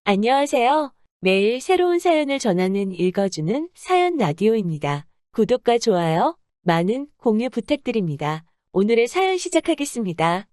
안녕하세요. 매일 새로운 사연을 전하는 읽어주는 사연 라디오입니다. 구독과 좋아요, 많은 공유 부탁드립니다. 오늘의 사연 시작하겠습니다.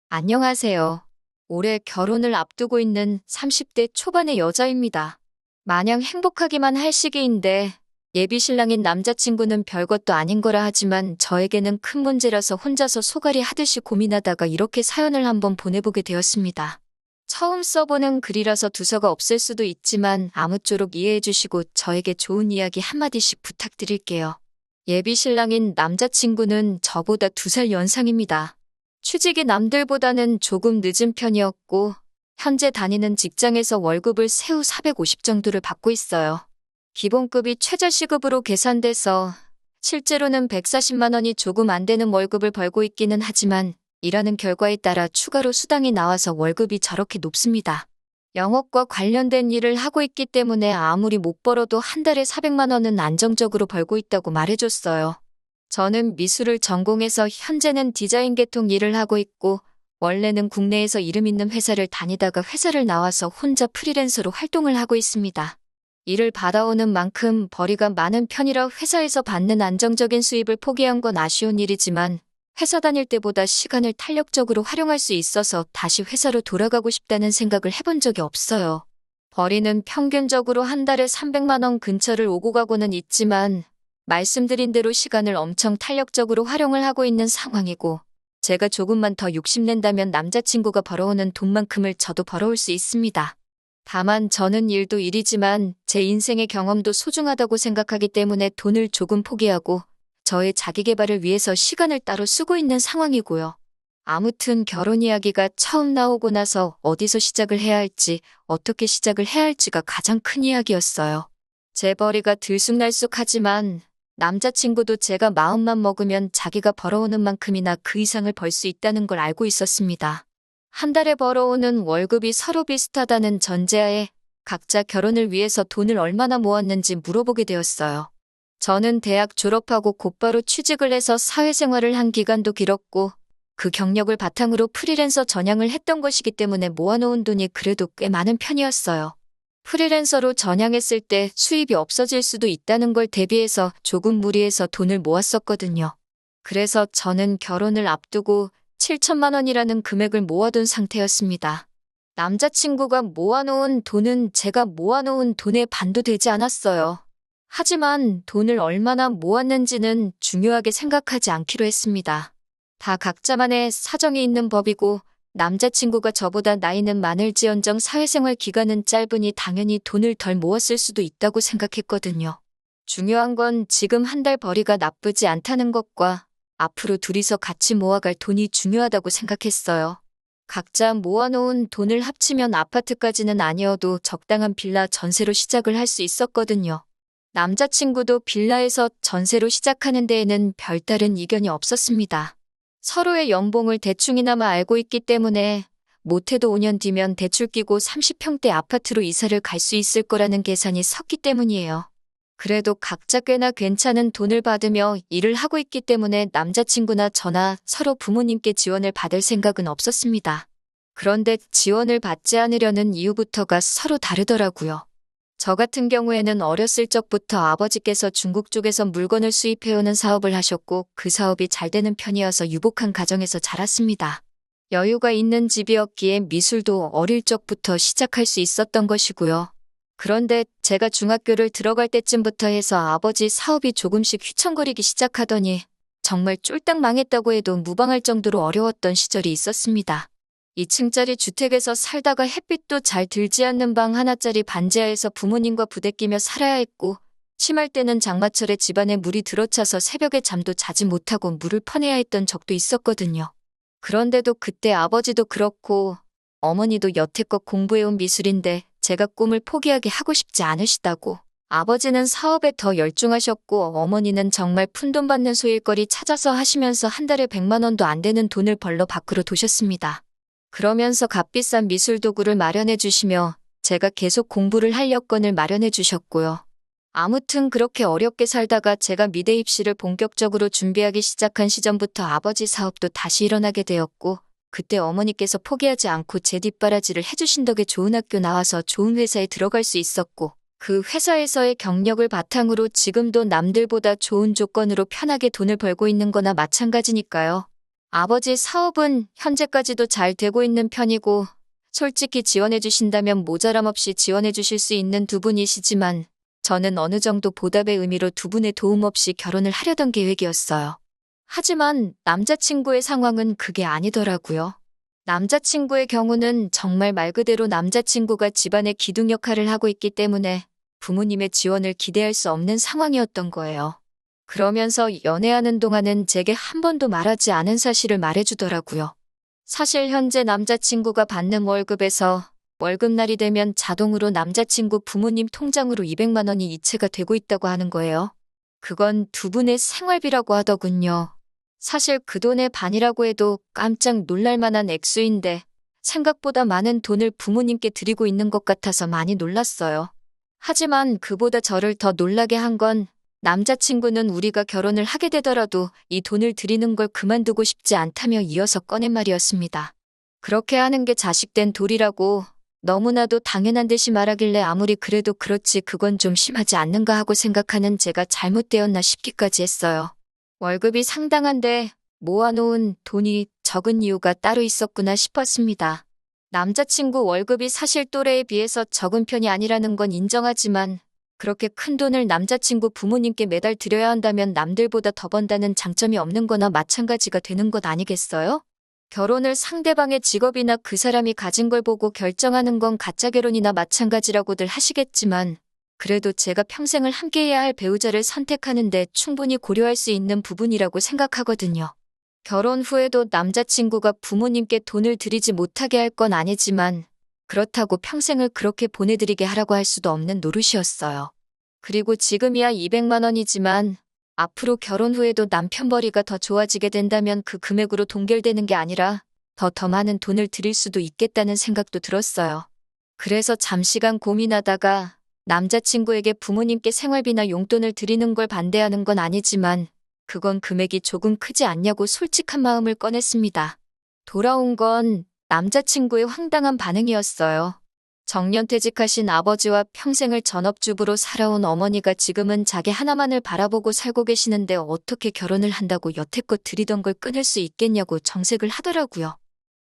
안녕하세요. 올해 결혼을 앞두고 있는 30대 초반의 여자입니다. 마냥 행복하기만 할 시기인데 예비 신랑인 남자친구는 별것도 아닌 거라 하지만 저에게는 큰 문제라서 혼자서 소갈이 하듯이 고민하다가 이렇게 사연을 한번 보내보게 되었습니다. 처음 써보는 글이라서 두서가 없을 수도 있지만 아무쪼록 이해해 주시고 저에게 좋은 이야기 한마디씩 부탁드릴게요. 예비 신랑인 남자친구는 저보다 2살 연상입니다. 취직이 남들보다는 조금 늦은 편이었고 현재 다니는 직장에서 월급을 세후 450 정도를 받고 있어요. 기본급이 최저시급으로 계산돼서 실제로는 140만 원이 조금 안 되는 월급을 벌고 있기는 하지만 일하는 결과에 따라 추가로 수당이 나와서 월급이 저렇게 높습니다. 영업과 관련된 일을 하고 있기 때문에 아무리 못 벌어도 한 달에 400만 원은 안정적으로 벌고 있다고 말해줬어요. 저는 미술을 전공해서 현재는 디자인 계통 일을 하고 있고 원래는 국내에서 이름 있는 회사를 다니다가 회사를 나와서 혼자 프리랜서로 활동을 하고 있습니다. 일을 받아오는 만큼 벌이가 많은 편이라 회사에서 받는 안정적인 수입을 포기한 건 아쉬운 일이지만 회사 다닐 때보다 시간을 탄력적으로 활용할 수 있어서 다시 회사로 돌아가고 싶다는 생각을 해본 적이 없어요. 벌이는 평균적으로 한 달에 300만 원 근처를 오고 가고는 있지만 말씀드린 대로 시간을 엄청 탄력적으로 활용을 하고 있는 상황이고 제가 조금만 더 욕심낸다면 남자친구가 벌어오는 돈만큼을 저도 벌어올 수 있습니다. 다만 저는 일도 일이지만 제 인생의 경험도 소중하다고 생각하기 때문에 돈을 조금 포기하고 저의 자기계발을 위해서 시간을 따로 쓰고 있는 상황이고요. 아무튼 결혼 이야기가 처음 나오고 나서 어디서 시작을 해야 할지 어떻게 시작을 해야 할지가 가장 큰 이야기였어요. 제 벌이가 들쑥날쑥하지만 남자친구도 제가 마음만 먹으면 자기가 벌어오는 만큼이나 그 이상을 벌 수 있다는 걸 알고 있었습니다. 한 달에 벌어오는 월급이 서로 비슷하다는 전제하에 각자 결혼을 위해서 돈을 얼마나 모았는지 물어보게 되었어요. 저는 대학 졸업하고 곧바로 취직을 해서 사회생활을 한 기간도 길었고 그 경력을 바탕으로 프리랜서 전향을 했던 것이기 때문에 모아놓은 돈이 그래도 꽤 많은 편이었어요. 프리랜서로 전향했을 때 수입이 없어질 수도 있다는 걸 대비해서 조금 무리해서 돈을 모았었거든요. 그래서 저는 결혼을 앞두고 7천만 원이라는 금액을 모아둔 상태였습니다. 남자친구가 모아놓은 돈은 제가 모아놓은 돈의 반도 되지 않았어요. 하지만 돈을 얼마나 모았는지는 중요하게 생각하지 않기로 했습니다. 다 각자만의 사정이 있는 법이고 남자친구가 저보다 나이는 많을지언정 사회생활 기간은 짧으니 당연히 돈을 덜 모았을 수도 있다고 생각했거든요. 중요한 건 지금 한 달 벌이가 나쁘지 않다는 것과 앞으로 둘이서 같이 모아갈 돈이 중요하다고 생각했어요. 각자 모아놓은 돈을 합치면 아파트까지는 아니어도 적당한 빌라 전세로 시작을 할 수 있었거든요. 남자친구도 빌라에서 전세로 시작하는 데에는 별다른 이견이 없었습니다. 서로의 연봉을 대충이나마 알고 있기 때문에 못해도 5년 뒤면 대출 끼고 30평대 아파트로 이사를 갈 수 있을 거라는 계산이 섰기 때문이에요. 그래도 각자 꽤나 괜찮은 돈을 받으며 일을 하고 있기 때문에 남자친구나 저나 서로 부모님께 지원을 받을 생각은 없었습니다. 그런데 지원을 받지 않으려는 이유부터가 서로 다르더라고요. 저 같은 경우에는 어렸을 적부터 아버지께서 중국 쪽에서 물건을 수입해오는 사업을 하셨고 그 사업이 잘 되는 편이어서 유복한 가정에서 자랐습니다. 여유가 있는 집이었기에 미술도 어릴 적부터 시작할 수 있었던 것이고요. 그런데 제가 중학교를 들어갈 때쯤부터 해서 아버지 사업이 조금씩 휘청거리기 시작하더니 정말 쫄딱 망했다고 해도 무방할 정도로 어려웠던 시절이 있었습니다. 2층짜리 주택에서 살다가 햇빛도 잘 들지 않는 방 하나짜리 반지하에서 부모님과 부대끼며 살아야 했고 심할 때는 장마철에 집안에 물이 들어차서 새벽에 잠도 자지 못하고 물을 퍼내야 했던 적도 있었거든요. 그런데도 그때 아버지도 그렇고 어머니도 여태껏 공부해온 미술인데 제가 꿈을 포기하게 하고 싶지 않으시다고 아버지는 사업에 더 열중하셨고 어머니는 정말 푼돈 받는 소일거리 찾아서 하시면서 한 달에 100만 원도 안 되는 돈을 벌러 밖으로 도셨습니다. 그러면서 값비싼 미술 도구를 마련해 주시며 제가 계속 공부를 할 여건을 마련해 주셨고요. 아무튼 그렇게 어렵게 살다가 제가 미대 입시를 본격적으로 준비하기 시작한 시점부터 아버지 사업도 다시 일어나게 되었고 그때 어머니께서 포기하지 않고 제 뒷바라지를 해주신 덕에 좋은 학교 나와서 좋은 회사에 들어갈 수 있었고, 그 회사에서의 경력을 바탕으로 지금도 남들보다 좋은 조건으로 편하게 돈을 벌고 있는 거나 마찬가지니까요. 아버지 사업은 현재까지도 잘 되고 있는 편이고, 솔직히 지원해 주신다면 모자람 없이 지원해 주실 수 있는 두 분이시지만, 저는 어느 정도 보답의 의미로 두 분의 도움 없이 결혼을 하려던 계획이었어요. 하지만 남자친구의 상황은 그게 아니더라고요. 남자친구의 경우는 정말 말 그대로 남자친구가 집안의 기둥 역할을 하고 있기 때문에 부모님의 지원을 기대할 수 없는 상황이었던 거예요. 그러면서 연애하는 동안은 제게 한 번도 말하지 않은 사실을 말해주더라고요. 사실 현재 남자친구가 받는 월급에서 월급날이 되면 자동으로 남자친구 부모님 통장으로 200만 원이 이체가 되고 있다고 하는 거예요. 그건 두 분의 생활비라고 하더군요. 사실 그 돈의 반이라고 해도 깜짝 놀랄 만한 액수인데 생각보다 많은 돈을 부모님께 드리고 있는 것 같아서 많이 놀랐어요. 하지만 그보다 저를 더 놀라게 한 건 남자친구는 우리가 결혼을 하게 되더라도 이 돈을 드리는 걸 그만두고 싶지 않다며 이어서 꺼낸 말이었습니다. 그렇게 하는 게 자식된 도리라고 너무나도 당연한 듯이 말하길래 아무리 그래도 그렇지 그건 좀 심하지 않는가 하고 생각하는 제가 잘못되었나 싶기까지 했어요. 월급이 상당한데 모아놓은 돈이 적은 이유가 따로 있었구나 싶었습니다. 남자친구 월급이 사실 또래에 비해서 적은 편이 아니라는 건 인정하지만 그렇게 큰 돈을 남자친구 부모님께 매달 드려야 한다면 남들보다 더 번다는 장점이 없는 거나 마찬가지가 되는 것 아니겠어요? 결혼을 상대방의 직업이나 그 사람이 가진 걸 보고 결정하는 건 가짜 결혼이나 마찬가지라고들 하시겠지만 그래도 제가 평생을 함께해야 할 배우자를 선택하는데 충분히 고려할 수 있는 부분이라고 생각하거든요. 결혼 후에도 남자친구가 부모님께 돈을 드리지 못하게 할 건 아니지만 그렇다고 평생을 그렇게 보내드리게 하라고 할 수도 없는 노릇이었어요. 그리고 지금이야 200만 원이지만 앞으로 결혼 후에도 남편 벌이가 더 좋아지게 된다면 그 금액으로 동결되는 게 아니라 더 많은 돈을 드릴 수도 있겠다는 생각도 들었어요. 그래서 잠시간 고민하다가 남자친구에게 부모님께 생활비나 용돈을 드리는 걸 반대하는 건 아니지만 그건 금액이 조금 크지 않냐고 솔직한 마음을 꺼냈습니다. 돌아온 건 남자친구의 황당한 반응이었어요. 정년퇴직하신 아버지와 평생을 전업주부로 살아온 어머니가 지금은 자기 하나만을 바라보고 살고 계시는데 어떻게 결혼을 한다고 여태껏 드리던 걸 끊을 수 있겠냐고 정색을 하더라고요.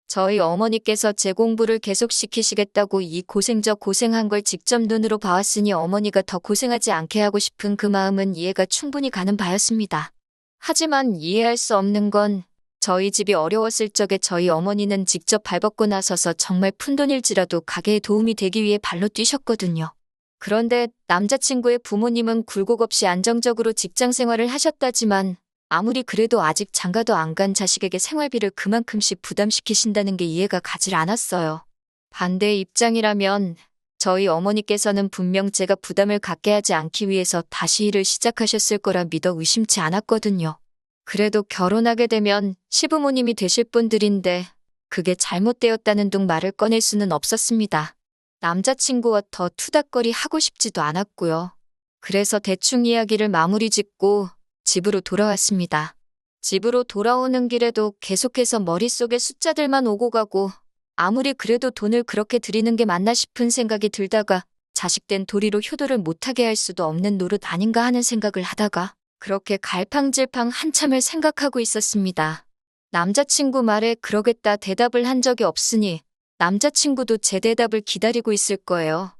저희 어머니께서 제 공부를 계속시키시겠다고 이 고생 저 고생한 걸 직접 눈으로 봐왔으니 어머니가 더 고생하지 않게 하고 싶은 그 마음은 이해가 충분히 가는 바였습니다. 하지만 이해할 수 없는 건 저희 집이 어려웠을 적에 저희 어머니는 직접 발벗고 나서서 정말 푼돈일지라도 가게에 도움이 되기 위해 발로 뛰셨거든요. 그런데 남자친구의 부모님은 굴곡 없이 안정적으로 직장 생활을 하셨다지만 아무리 그래도 아직 장가도 안 간 자식에게 생활비를 그만큼씩 부담시키신다는 게 이해가 가질 않았어요. 반대의 입장이라면 저희 어머니께서는 분명 제가 부담을 갖게 하지 않기 위해서 다시 일을 시작하셨을 거라 믿어 의심치 않았거든요. 그래도 결혼하게 되면 시부모님이 되실 분들인데 그게 잘못되었다는 둥 말을 꺼낼 수는 없었습니다. 남자친구와 더 투닥거리 하고 싶지도 않았고요. 그래서 대충 이야기를 마무리 짓고 집으로 돌아왔습니다. 집으로 돌아오는 길에도 계속해서 머릿속에 숫자들만 오고 가고 아무리 그래도 돈을 그렇게 드리는 게 맞나 싶은 생각이 들다가 자식된 도리로 효도를 못하게 할 수도 없는 노릇 아닌가 하는 생각을 하다가 그렇게 갈팡질팡 한참을 생각하고 있었습니다. 남자친구 말에 그러겠다 대답을 한 적이 없으니 남자친구도 제 대답을 기다리고 있을 거예요.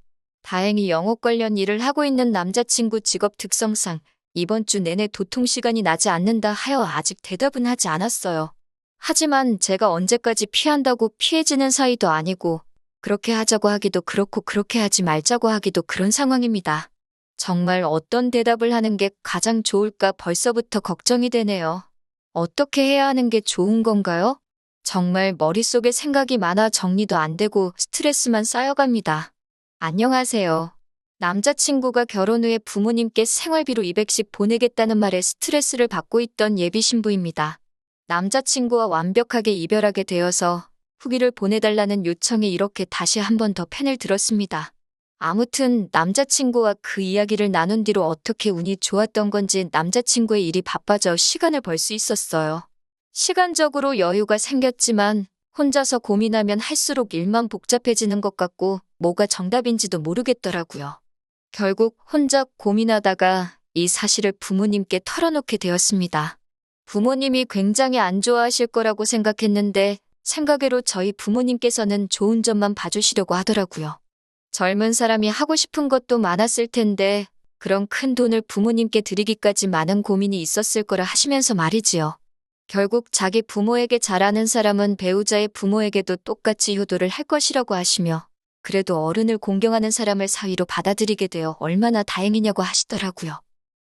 다행히 영업 관련 일을 하고 있는 남자친구 직업 특성상 이번 주 내내 도통 시간이 나지 않는다 하여 아직 대답은 하지 않았어요. 하지만 제가 언제까지 피한다고 피해지는 사이도 아니고 그렇게 하자고 하기도 그렇고 그렇게 하지 말자고 하기도 그런 상황입니다. 정말 어떤 대답을 하는 게 가장 좋을까 벌써부터 걱정이 되네요. 어떻게 해야 하는 게 좋은 건가요? 정말 머릿속에 생각이 많아 정리도 안 되고 스트레스만 쌓여갑니다. 안녕하세요. 남자친구가 결혼 후에 부모님께 생활비로 200씩 보내겠다는 말에 스트레스를 받고 있던 예비 신부입니다. 남자친구와 완벽하게 이별하게 되어서 후기를 보내달라는 요청에 이렇게 다시 한 번 더 펜을 들었습니다. 아무튼 남자친구와 그 이야기를 나눈 뒤로 어떻게 운이 좋았던 건지 남자친구의 일이 바빠져 시간을 벌 수 있었어요. 시간적으로 여유가 생겼지만 혼자서 고민하면 할수록 일만 복잡해지는 것 같고 뭐가 정답인지도 모르겠더라고요. 결국 혼자 고민하다가 이 사실을 부모님께 털어놓게 되었습니다. 부모님이 굉장히 안 좋아하실 거라고 생각했는데 생각외로 저희 부모님께서는 좋은 점만 봐주시려고 하더라고요. 젊은 사람이 하고 싶은 것도 많았을 텐데 그런 큰 돈을 부모님께 드리기까지 많은 고민이 있었을 거라 하시면서 말이지요. 결국 자기 부모에게 잘하는 사람은 배우자의 부모에게도 똑같이 효도를 할 것이라고 하시며 그래도 어른을 공경하는 사람을 사위로 받아들이게 되어 얼마나 다행이냐고 하시더라고요.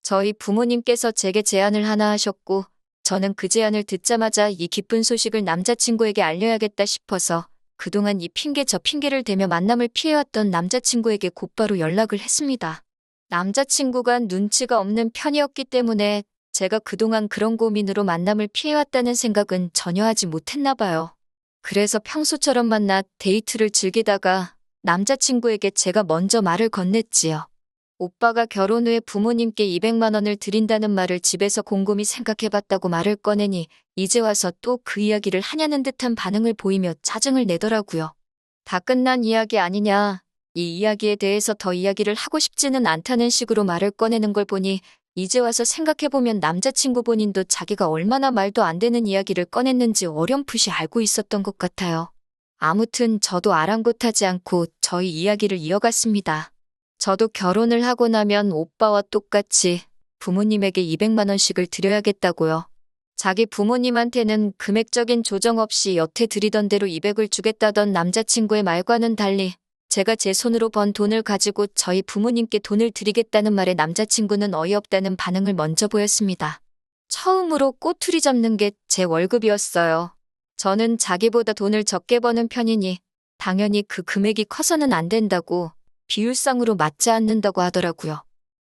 저희 부모님께서 제게 제안을 하나 하셨고 저는 그 제안을 듣자마자 이 기쁜 소식을 남자친구에게 알려야겠다 싶어서 그동안 이 핑계 저 핑계를 대며 만남을 피해왔던 남자친구에게 곧바로 연락을 했습니다. 남자친구가 눈치가 없는 편이었기 때문에 제가 그동안 그런 고민으로 만남을 피해왔다는 생각은 전혀 하지 못했나 봐요. 그래서 평소처럼 만나 데이트를 즐기다가 남자친구에게 제가 먼저 말을 건넸지요. 오빠가 결혼 후에 부모님께 200만 원을 드린다는 말을 집에서 곰곰이 생각해봤다고 말을 꺼내니 이제 와서 또 그 이야기를 하냐는 듯한 반응을 보이며 짜증을 내더라고요. 다 끝난 이야기 아니냐. 이 이야기에 대해서 더 이야기를 하고 싶지는 않다는 식으로 말을 꺼내는 걸 보니 이제 와서 생각해보면 남자친구 본인도 자기가 얼마나 말도 안 되는 이야기를 꺼냈는지 어렴풋이 알고 있었던 것 같아요. 아무튼 저도 아랑곳하지 않고 저희 이야기를 이어갔습니다. 저도 결혼을 하고 나면 오빠와 똑같이 부모님에게 200만 원씩을 드려야겠다고요. 자기 부모님한테는 금액적인 조정 없이 여태 드리던 대로 200을 주겠다던 남자친구의 말과는 달리 제가 제 손으로 번 돈을 가지고 저희 부모님께 돈을 드리겠다는 말에 남자친구는 어이없다는 반응을 먼저 보였습니다. 처음으로 꼬투리 잡는 게 제 월급이었어요. 저는 자기보다 돈을 적게 버는 편이니 당연히 그 금액이 커서는 안 된다고 비율상으로 맞지 않는다고 하더라고요.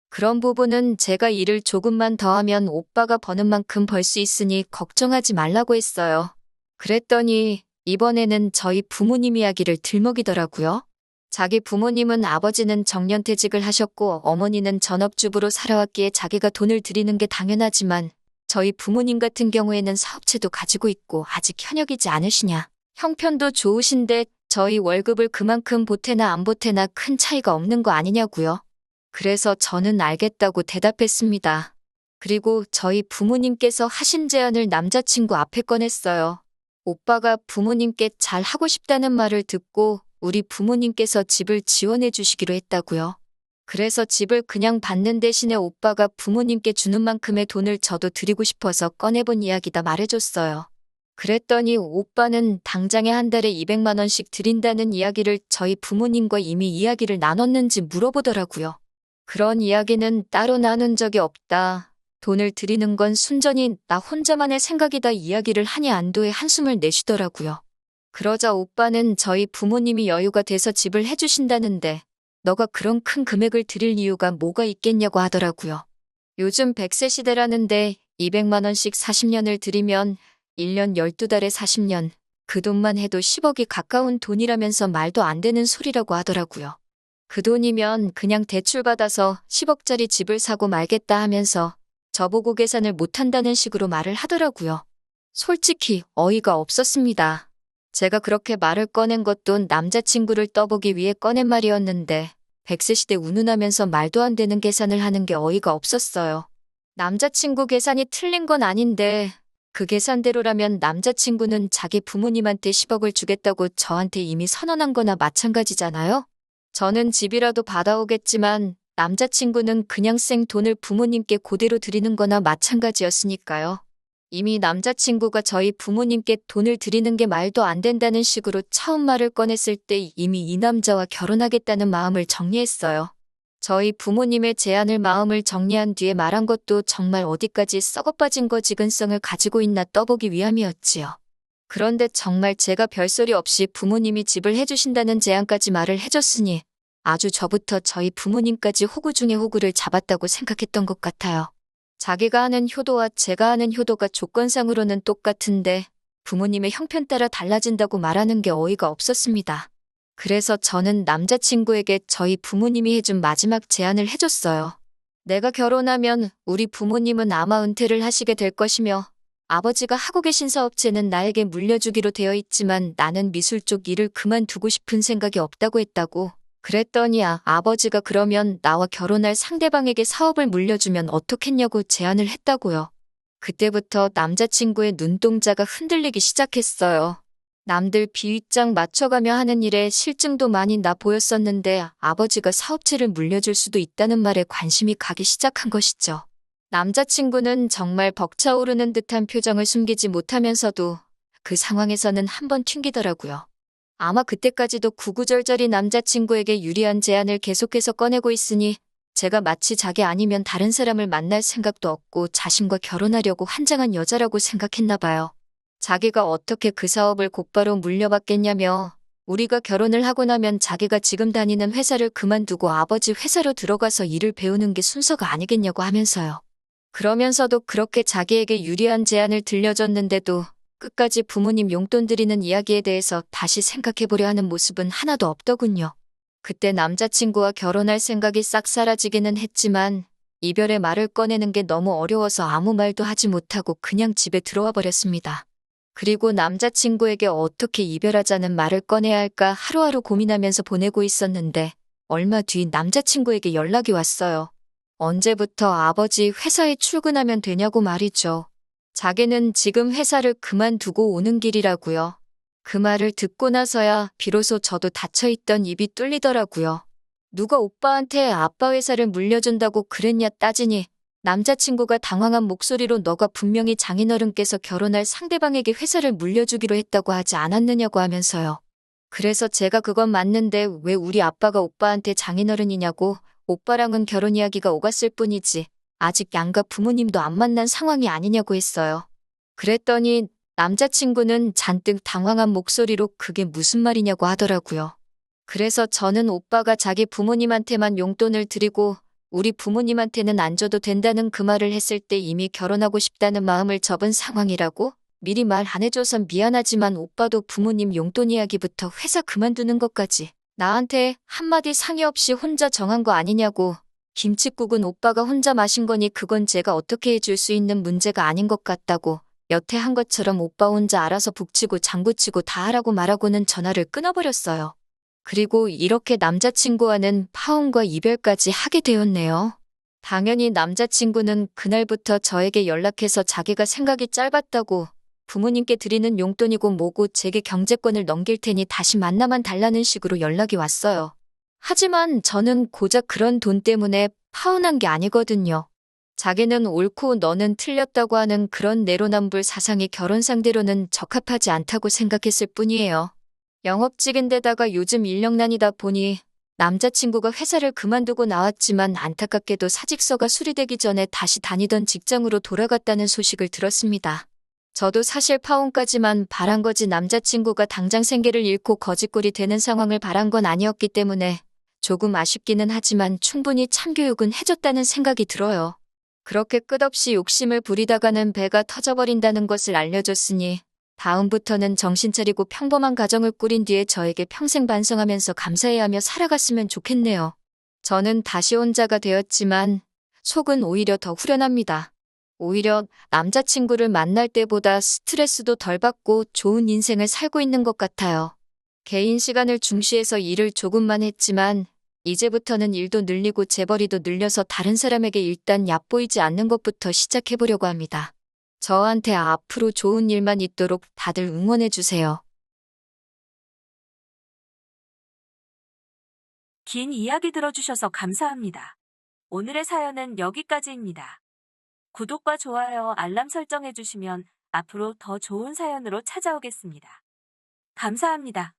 그런 부분은 제가 일을 조금만 더 하면 오빠가 버는 만큼 벌 수 있으니 걱정하지 말라고 했어요. 그랬더니 이번에는 저희 부모님 이야기를 들먹이더라고요. 자기 부모님은 아버지는 정년퇴직을 하셨고 어머니는 전업주부로 살아왔기에 자기가 돈을 드리는 게 당연하지만 저희 부모님 같은 경우에는 사업체도 가지고 있고 아직 현역이지 않으시냐. 형편도 좋으신데 저희 월급을 그만큼 보태나 안 보태나 큰 차이가 없는 거 아니냐고요. 그래서 저는 알겠다고 대답했습니다. 그리고 저희 부모님께서 하신 제안을 남자친구 앞에 꺼냈어요. 오빠가 부모님께 잘 하고 싶다는 말을 듣고 우리 부모님께서 집을 지원해 주시기로 했다고요. 그래서 집을 그냥 받는 대신에 오빠가 부모님께 주는 만큼의 돈을 저도 드리고 싶어서 꺼내본 이야기다 말해줬어요. 그랬더니 오빠는 당장에 한 달에 200만 원씩 드린다는 이야기를 저희 부모님과 이미 이야기를 나눴는지 물어보더라고요. 그런 이야기는 따로 나눈 적이 없다. 돈을 드리는 건 순전히 나 혼자만의 생각이다 이야기를 하니 안도의 한숨을 내쉬더라고요. 그러자 오빠는 저희 부모님이 여유가 돼서 집을 해주신다는데 너가 그런 큰 금액을 드릴 이유가 뭐가 있겠냐고 하더라고요. 요즘 100세 시대라는데 200만 원씩 40년을 드리면 1년 12달에 40년, 그 돈만 해도 10억이 가까운 돈이라면서 말도 안 되는 소리라고 하더라고요. 그 돈이면 그냥 대출받아서 10억짜리 집을 사고 말겠다 하면서 저보고 계산을 못한다는 식으로 말을 하더라고요. 솔직히 어이가 없었습니다. 제가 그렇게 말을 꺼낸 것도 남자친구를 떠보기 위해 꺼낸 말이었는데 100세 시대 운운하면서 말도 안 되는 계산을 하는 게 어이가 없었어요. 남자친구 계산이 틀린 건 아닌데 그 계산대로라면 남자친구는 자기 부모님한테 10억을 주겠다고 저한테 이미 선언한 거나 마찬가지잖아요? 저는 집이라도 받아오겠지만 남자친구는 그냥 생 돈을 부모님께 그대로 드리는 거나 마찬가지였으니까요. 이미 남자친구가 저희 부모님께 돈을 드리는 게 말도 안 된다는 식으로 처음 말을 꺼냈을 때 이미 이 남자와 결혼하겠다는 마음을 정리했어요. 저희 부모님의 제안을 마음을 정리한 뒤에 말한 것도 정말 어디까지 썩어빠진 거 지근성을 가지고 있나 떠보기 위함이었지요. 그런데 정말 제가 별소리 없이 부모님이 집을 해주신다는 제안까지 말을 해줬으니 아주 저부터 저희 부모님까지 호구 중에 호구를 잡았다고 생각했던 것 같아요. 자기가 하는 효도와 제가 하는 효도가 조건상으로는 똑같은데 부모님의 형편 따라 달라진다고 말하는 게 어이가 없었습니다. 그래서 저는 남자친구에게 저희 부모님이 해준 마지막 제안을 해줬어요. 내가 결혼하면 우리 부모님은 아마 은퇴를 하시게 될 것이며 아버지가 하고 계신 사업체는 나에게 물려주기로 되어 있지만 나는 미술 쪽 일을 그만두고 싶은 생각이 없다고 했다고. 그랬더니 아버지가 그러면 나와 결혼할 상대방에게 사업을 물려주면 어떻겠냐고 제안을 했다고요. 그때부터 남자친구의 눈동자가 흔들리기 시작했어요. 남들 비윗장 맞춰가며 하는 일에 실증도 많이 나 보였었는데 아버지가 사업체를 물려줄 수도 있다는 말에 관심이 가기 시작한 것이죠. 남자친구는 정말 벅차오르는 듯한 표정을 숨기지 못하면서도 그 상황에서는 한번 튕기더라고요. 아마 그때까지도 구구절절히 남자친구에게 유리한 제안을 계속해서 꺼내고 있으니 제가 마치 자기 아니면 다른 사람을 만날 생각도 없고 자신과 결혼하려고 환장한 여자라고 생각했나 봐요. 자기가 어떻게 그 사업을 곧바로 물려받겠냐며 우리가 결혼을 하고 나면 자기가 지금 다니는 회사를 그만두고 아버지 회사로 들어가서 일을 배우는 게 순서가 아니겠냐고 하면서요. 그러면서도 그렇게 자기에게 유리한 제안을 들려줬는데도 끝까지 부모님 용돈 드리는 이야기에 대해서 다시 생각해보려 하는 모습은 하나도 없더군요. 그때 남자친구와 결혼할 생각이 싹 사라지기는 했지만 이별의 말을 꺼내는 게 너무 어려워서 아무 말도 하지 못하고 그냥 집에 들어와 버렸습니다. 그리고 남자친구에게 어떻게 이별하자는 말을 꺼내야 할까 하루하루 고민하면서 보내고 있었는데 얼마 뒤 남자친구에게 연락이 왔어요. 언제부터 아버지 회사에 출근하면 되냐고 말이죠. 자기는 지금 회사를 그만두고 오는 길이라고요. 그 말을 듣고 나서야 비로소 저도 닫혀있던 입이 뚫리더라고요. 누가 오빠한테 아빠 회사를 물려준다고 그랬냐 따지니 남자친구가 당황한 목소리로 너가 분명히 장인어른께서 결혼할 상대방에게 회사를 물려주기로 했다고 하지 않았느냐고 하면서요. 그래서 제가 그건 맞는데 왜 우리 아빠가 오빠한테 장인어른이냐고. 오빠랑은 결혼 이야기가 오갔을 뿐이지 아직 양가 부모님도 안 만난 상황이 아니냐고 했어요. 그랬더니 남자친구는 잔뜩 당황한 목소리로 그게 무슨 말이냐고 하더라고요. 그래서 저는 오빠가 자기 부모님한테만 용돈을 드리고 우리 부모님한테는 안 줘도 된다는 그 말을 했을 때 이미 결혼하고 싶다는 마음을 접은 상황이라고? 미리 말 안 해줘서 미안하지만 오빠도 부모님 용돈 이야기부터 회사 그만두는 것까지 나한테 한마디 상의 없이 혼자 정한 거 아니냐고. 김칫국은 오빠가 혼자 마신 거니 그건 제가 어떻게 해줄 수 있는 문제가 아닌 것 같다고. 여태 한 것처럼 오빠 혼자 알아서 북치고 장구치고 다 하라고 말하고는 전화를 끊어버렸어요. 그리고 이렇게 남자친구와는 파혼과 이별까지 하게 되었네요. 당연히 남자친구는 그날부터 저에게 연락해서 자기가 생각이 짧았다고 부모님께 드리는 용돈이고 뭐고 제게 경제권을 넘길 테니 다시 만나만 달라는 식으로 연락이 왔어요. 하지만 저는 고작 그런 돈 때문에 파혼한 게 아니거든요. 자기는 옳고 너는 틀렸다고 하는 그런 내로남불 사상이 결혼 상대로는 적합하지 않다고 생각했을 뿐이에요. 영업직인데다가 요즘 인력난이다 보니 남자친구가 회사를 그만두고 나왔지만 안타깝게도 사직서가 수리되기 전에 다시 다니던 직장으로 돌아갔다는 소식을 들었습니다. 저도 사실 파혼까지만 바란 거지 남자친구가 당장 생계를 잃고 거지꼴이 되는 상황을 바란 건 아니었기 때문에 조금 아쉽기는 하지만 충분히 참교육은 해줬다는 생각이 들어요. 그렇게 끝없이 욕심을 부리다가는 배가 터져버린다는 것을 알려줬으니 다음부터는 정신 차리고 평범한 가정을 꾸린 뒤에 저에게 평생 반성하면서 감사해하며 살아갔으면 좋겠네요. 저는 다시 혼자가 되었지만 속은 오히려 더 후련합니다. 오히려 남자친구를 만날 때보다 스트레스도 덜 받고 좋은 인생을 살고 있는 것 같아요. 개인 시간을 중시해서 일을 조금만 했지만 이제부터는 일도 늘리고 재벌이도 늘려서 다른 사람에게 일단 얕보이지 않는 것부터 시작해보려고 합니다. 저한테 앞으로 좋은 일만 있도록 다들 응원해주세요. 긴 이야기 들어주셔서 감사합니다. 오늘의 사연은 여기까지입니다. 구독과 좋아요, 알람 설정해주시면 앞으로 더 좋은 사연으로 찾아오겠습니다. 감사합니다.